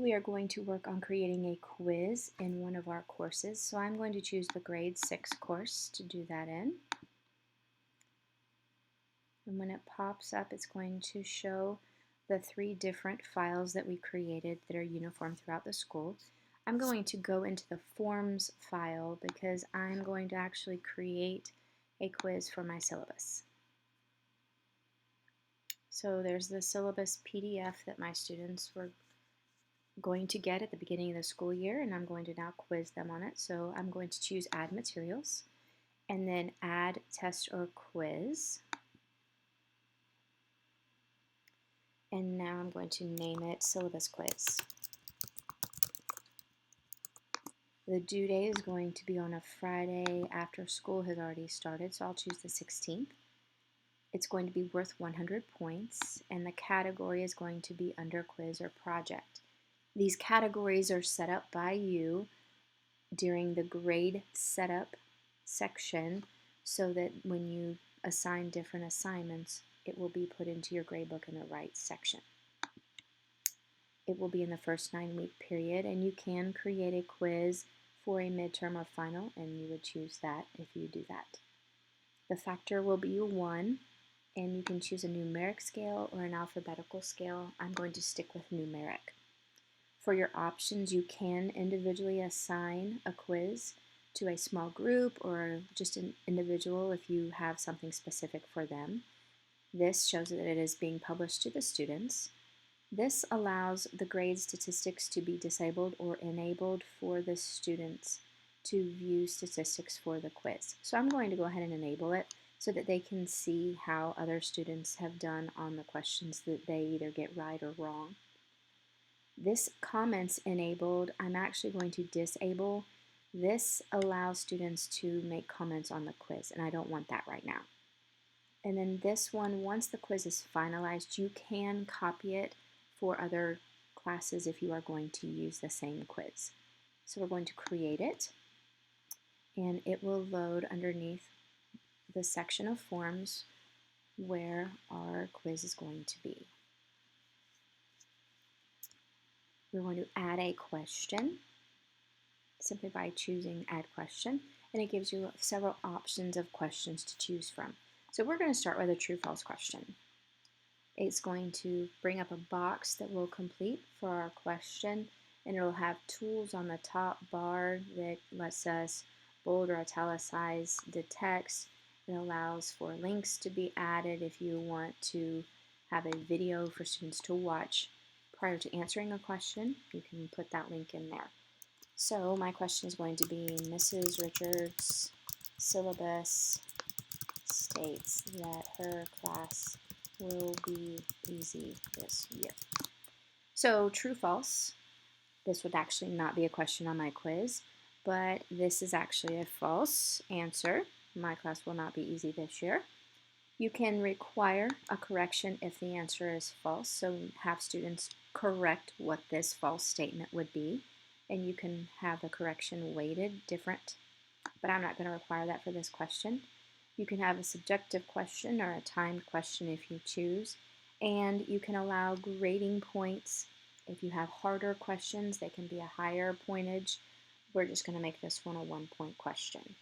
we are going to work on creating a quiz in one of our courses. So I'm going to choose the grade 6 course to do that in. And when it pops up, it's going to show the 3 different files that we created that are uniform throughout the school. I'm going to go into the forms file because I'm going to actually create a quiz for my syllabus. So there's the syllabus PDF that my students were going to get at the beginning of the school year, and I'm going to now quiz them on it. So I'm going to choose Add Materials and then Add Test or Quiz. And now I'm going to name it Syllabus Quiz. The due date is going to be on a Friday after school has already started, so I'll choose the 16th. It's going to be worth 100 points, and the category is going to be under quiz or project. These categories are set up by you during the grade setup section so that when you assign different assignments, it will be put into your gradebook in the right section. It will be in the first 9-week period, and you can create a quiz for a midterm or final, and you would choose that if you do that. The factor will be 1, and you can choose a numeric scale or an alphabetical scale. I'm going to stick with numeric. For your options, you can individually assign a quiz to a small group or just an individual if you have something specific for them. This shows that it is being published to the students. This allows the grade statistics to be disabled or enabled for the students to view statistics for the quiz. So I'm going to go ahead and enable it so that they can see how other students have done on the questions that they either get right or wrong. This comments enabled, I'm actually going to disable. This allows students to make comments on the quiz, and I don't want that right now. And then this one, once the quiz is finalized, you can copy it for other classes if you are going to use the same quiz. So we're going to create it, and it will load underneath the section of forms where our quiz is going to be. We're going to add a question simply by choosing Add Question, and it gives you several options of questions to choose from. So we're going to start with a true-false question. It's going to bring up a box that we'll complete for our question, and it'll have tools on the top bar that lets us bold or italicize the text. It allows for links to be added if you want to have a video for students to watch prior to answering a question. You can put that link in there. So my question is going to be, Mrs. Richards' syllabus states that her class will be easy this year. So true, false. This would actually not be a question on my quiz, but this is actually a false answer. My class will not be easy this year. You can require a correction if the answer is false, so have students correct what this false statement would be, and you can have the correction weighted different, but I'm not going to require that for this question. You can have a subjective question or a timed question if you choose, and you can allow grading points. If you have harder questions, they can be a higher pointage. We're just going to make this one a 1-point question.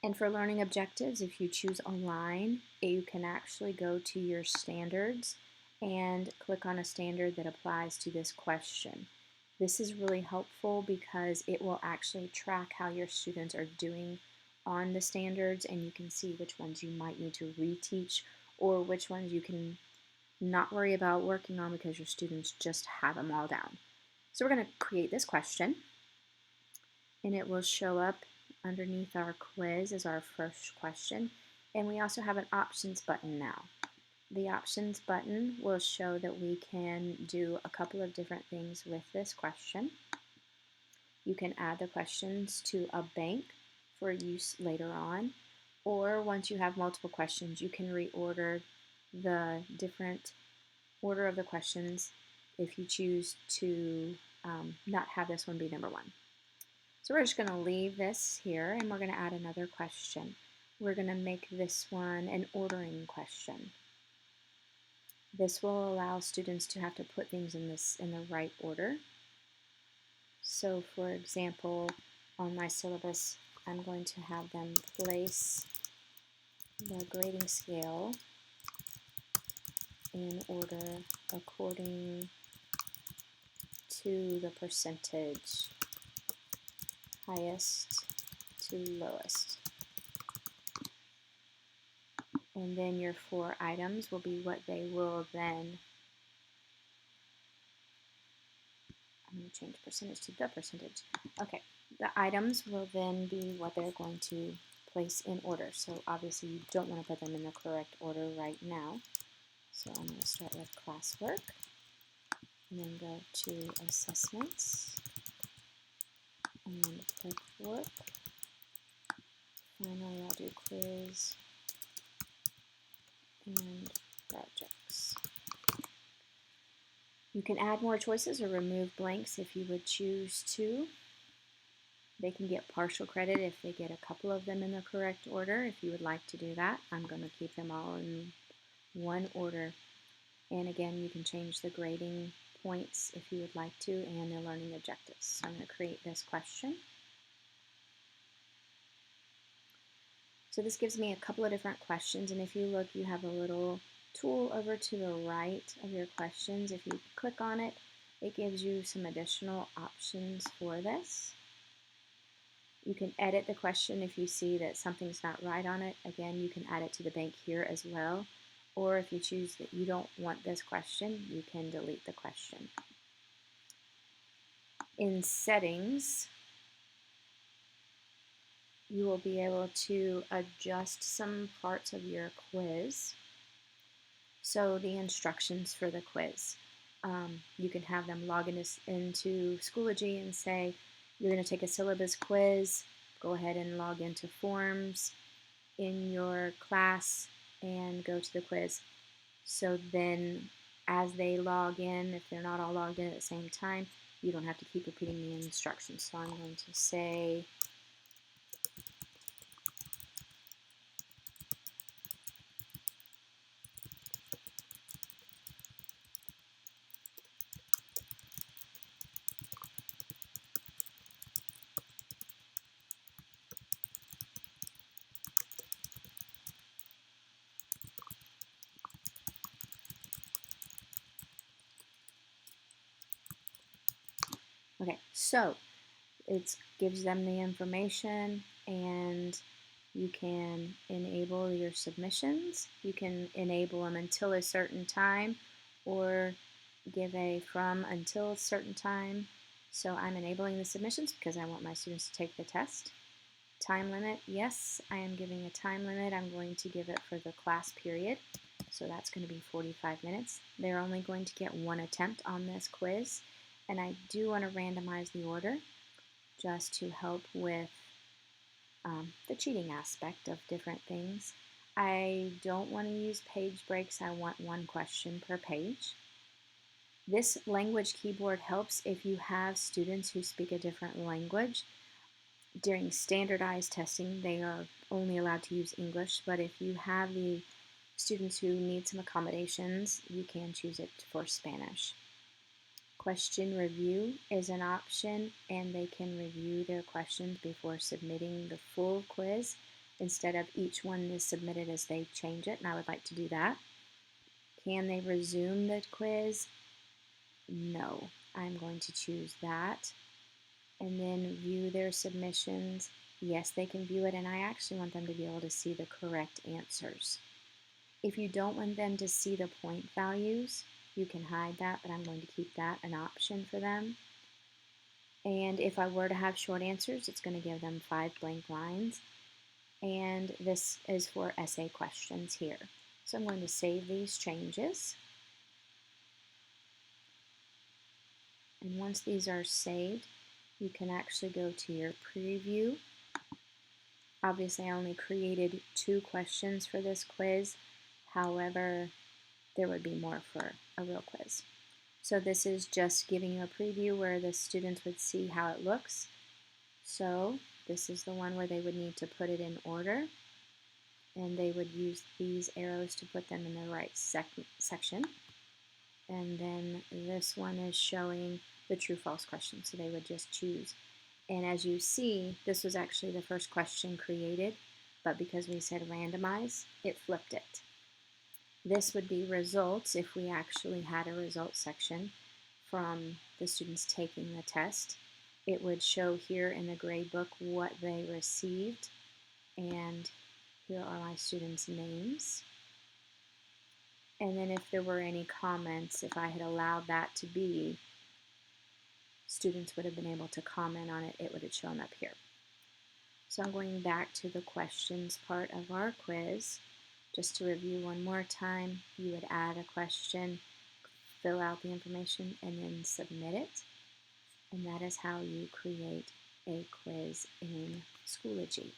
And for learning objectives, if you choose Align, you can actually go to your standards and click on a standard that applies to this question. This is really helpful because it will actually track how your students are doing on the standards, and you can see which ones you might need to reteach or which ones you can not worry about working on because your students just have them all down. So we're going to create this question, and it will show up underneath our quiz as our first question, and we also have an options button now. The options button will show that we can do a couple of different things with this question. You can add the questions to a bank for use later on, or once you have multiple questions, you can reorder the different order of the questions if you choose to not have this one be number 1. So we're just going to leave this here, and we're going to add another question. We're going to make this one an ordering question. This will allow students to have to put things in the right order. So for example, on my syllabus, I'm going to have them place the grading scale in order according to the percentage, highest to lowest. And then your 4 items will be what they will then, I'm going to change percentage to the percentage. Okay, the items will then be what they're going to place in order. So obviously you don't want to put them in the correct order right now. So I'm going to start with classwork, and then go to assessments, and prep work. Finally, I'll do quiz and projects. You can add more choices or remove blanks if you would choose to. They can get partial credit if they get a couple of them in the correct order. If you would like to do that, I'm going to keep them all in one order. And again, you can change the grading points if you would like to, and the learning objectives. So I'm going to create this question. So this gives me a couple of different questions, and if you look, you have a little tool over to the right of your questions. If you click on it, it gives you some additional options for this. You can edit the question if you see that something's not right on it. Again, you can add it to the bank here as well. Or if you choose that you don't want this question, you can delete the question. In settings, you will be able to adjust some parts of your quiz. So the instructions for the quiz. You can have them log into Schoology and say, you're going to take a syllabus quiz, go ahead and log into forms in your class and go to the quiz. So then as they log in, if they're not all logged in at the same time, you don't have to keep repeating the instructions. So I'm going to say, okay, so it gives them the information, and you can enable your submissions. You can enable them until a certain time, or give a from until a certain time. So I'm enabling the submissions because I want my students to take the test. Time limit, yes, I am giving a time limit. I'm going to give it for the class period. So that's going to be 45 minutes. They're only going to get one attempt on this quiz. And I do want to randomize the order just to help with the cheating aspect of different things. I don't want to use page breaks. I want one question per page. This language keyboard helps if you have students who speak a different language. During standardized testing, they are only allowed to use English, but if you have the students who need some accommodations, you can choose it for Spanish. Question review is an option, and they can review their questions before submitting the full quiz instead of each one is submitted as they change it, and I would like to do that. Can they resume the quiz? No, I'm going to choose that. And then view their submissions. Yes, they can view it, and I actually want them to be able to see the correct answers. If you don't want them to see the point values, you can hide that, but I'm going to keep that an option for them. And if I were to have short answers, it's going to give them 5 blank lines. And this is for essay questions here. So I'm going to save these changes. And once these are saved, you can actually go to your preview. Obviously, I only created 2 questions for this quiz. However, there would be more for a real quiz. So this is just giving you a preview where the students would see how it looks. So this is the one where they would need to put it in order, and they would use these arrows to put them in the right section. And then this one is showing the true-false question. So they would just choose. And as you see, this was actually the first question created, but because we said randomize, it flipped it. This would be results if we actually had a results section from the students taking the test. It would show here in the grade book what they received, and here are my students' names. And then if there were any comments, if I had allowed that to be, students would have been able to comment on it. It would have shown up here. So I'm going back to the questions part of our quiz. Just to review one more time, you would add a question, fill out the information, and then submit it. And that is how you create a quiz in Schoology.